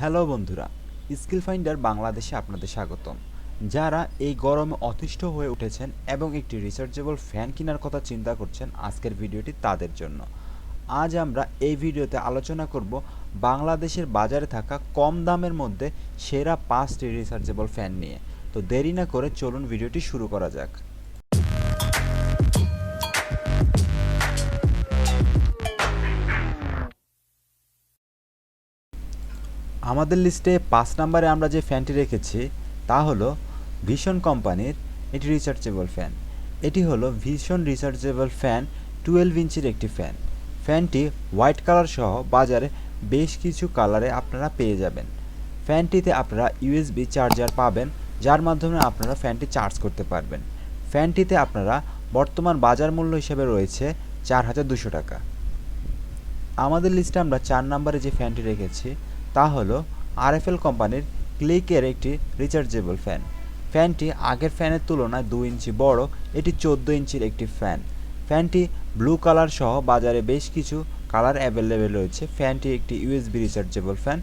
Hello বন্ধুরা, skill finder বাংলাদেশে আপনাদের স্বাগতম। যারা এই গরমে অতিষ্ঠ হয়ে উঠেছেন এবং একটি রিচার্জেবল ফ্যান কেনার কথা চিন্তা করছেন, আজকের ভিডিওটি তাদের জন্য। আজ আমরা এই ভিডিওতে আলোচনা করব বাংলাদেশের বাজারে থাকা কম দামের মধ্যে সেরা 5টি রিচার্জেবল ফ্যান নিয়ে। তো দেরি না করে চলুন ভিডিওটি শুরু করা যাক। আমাদের লিস্টে 5 নম্বরে আমরা যে ফ্যানটি রেখেছি তা হলো ভিশন কোম্পানির একটি রিচার্জেবল ফ্যান। এটি হলো ভিশন রিচার্জেবল ফ্যান 12 ইঞ্চির একটি ফ্যান। ফ্যানটি হোয়াইট কালার সহ বাজারে বেশ কিছু কালারে আপনারা পেয়ে যাবেন। ফ্যানটিতে আপনারা ইউএসবি চার্জার পাবেন, যার মাধ্যমে আপনারা ফ্যানটি চার্জ করতে পারবেন। ফ্যানটিতে আপনারা বর্তমান বাজার মূল্য হিসেবে রয়েছে 4200 টাকা। আমাদের লিস্টে আমরা 4 নম্বরে যে ফ্যানটি রেখেছি তা হলো আরএফএল কোম্পানির ক্লিকের একটি রিচার্জেবল ফ্যান। ফ্যানটি আগের ফ্যানের তুলনায় 2 ইঞ্চি বড়। এটি 14 ইঞ্চির একটি ফ্যান। ফ্যানটি ব্লু কালার সহ বাজারে বেশ কিছু কালার অ্যাভেলেবেল রয়েছে। ফ্যানটি একটি ইউএসবি রিচার্জেবল ফ্যান।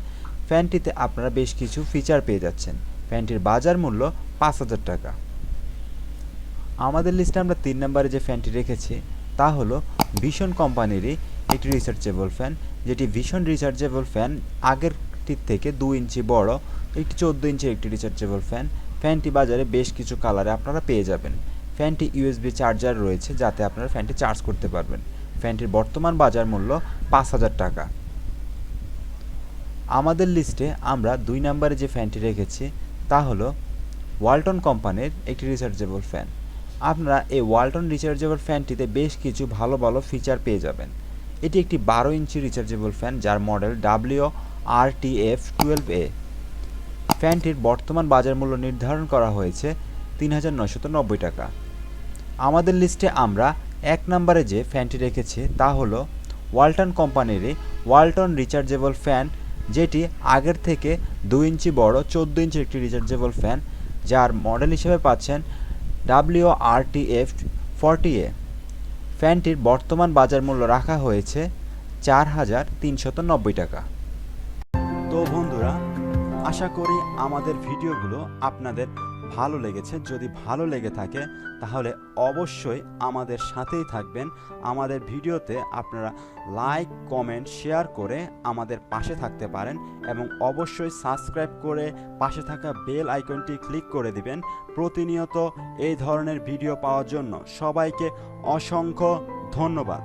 ফ্যানটিতে আপনারা বেশ কিছু ফিচার পেয়ে যাচ্ছেন। ফ্যানটির বাজার মূল্য 5000 টাকা। আমাদের লিস্টে আমরা 3 নম্বরে যে ফ্যানটি রেখেছি তা হলো ভিশন কোম্পানিরই একটি রিচার্জেবল ফ্যান, যেটি ভিশন রিচার্জেবল ফ্যান আগেরটির থেকে 2 ইঞ্চি বড়। একটি 14 ইঞ্চির একটি রিচার্জেবল ফ্যান। ফ্যানটি বাজারে বেশ কিছু কালারে আপনারা পেয়ে যাবেন। ফ্যানটি ইউএসবি চার্জার রয়েছে, যাতে আপনারা ফ্যানটি চার্জ করতে পারবেন। ফ্যানটির বর্তমান বাজার মূল্য 5000 টাকা। আমাদের লিস্টে আমরা 2 নম্বরে যে ফ্যানটি রেখেছি তা হলো ওয়ালটন কোম্পানির একটি রিচার্জেবল ফ্যান। আপনারা এই ওয়ালটন রিচার্জেবল ফ্যানটিতে বেশ কিছু ভালো ভালো ফিচার পেয়ে যাবেন। এটি একটি 12 ইঞ্চি রিচার্জেবল ফ্যান, যার মডেল WRTF12A। ফ্যানটির বর্তমান বাজার মূল্য নির্ধারণ করা হয়েছে 3990 টাকা। আমাদের লিস্টে আমরা 1 নম্বরে যে ফ্যানটি রেখেছি তা হলো ওয়ালটন কোম্পানিরই ওয়ালটন রিচার্জেবল ফ্যান, যেটি আগের থেকে 2 ইঞ্চি বড় 14 ইঞ্চির একটি রিচার্জেবল ফ্যান, যার মডেল হিসেবে পাচ্ছেন WRTF40A। ফ্যানটির বর্তমান বাজার মূল্য রাখা হয়েছে 4390 টাকা। তো বন্ধুরা, আশা করি আমাদের ভিডিওগুলো আপনাদের ভালো লেগেছে। যদি ভালো লেগে থাকে তাহলে অবশ্যই আমাদের সাথেই থাকবেন। আমাদের ভিডিওতে আপনারা লাইক, কমেন্ট, শেয়ার করে আমাদের পাশে থাকতে পারেন এবং অবশ্যই সাবস্ক্রাইব করে পাশে থাকা বেল আইকনটি ক্লিক করে দিবেন প্রতিনিয়ত এই ধরনের ভিডিও পাওয়ার জন্য। সবাইকে অসংখ্য ধন্যবাদ।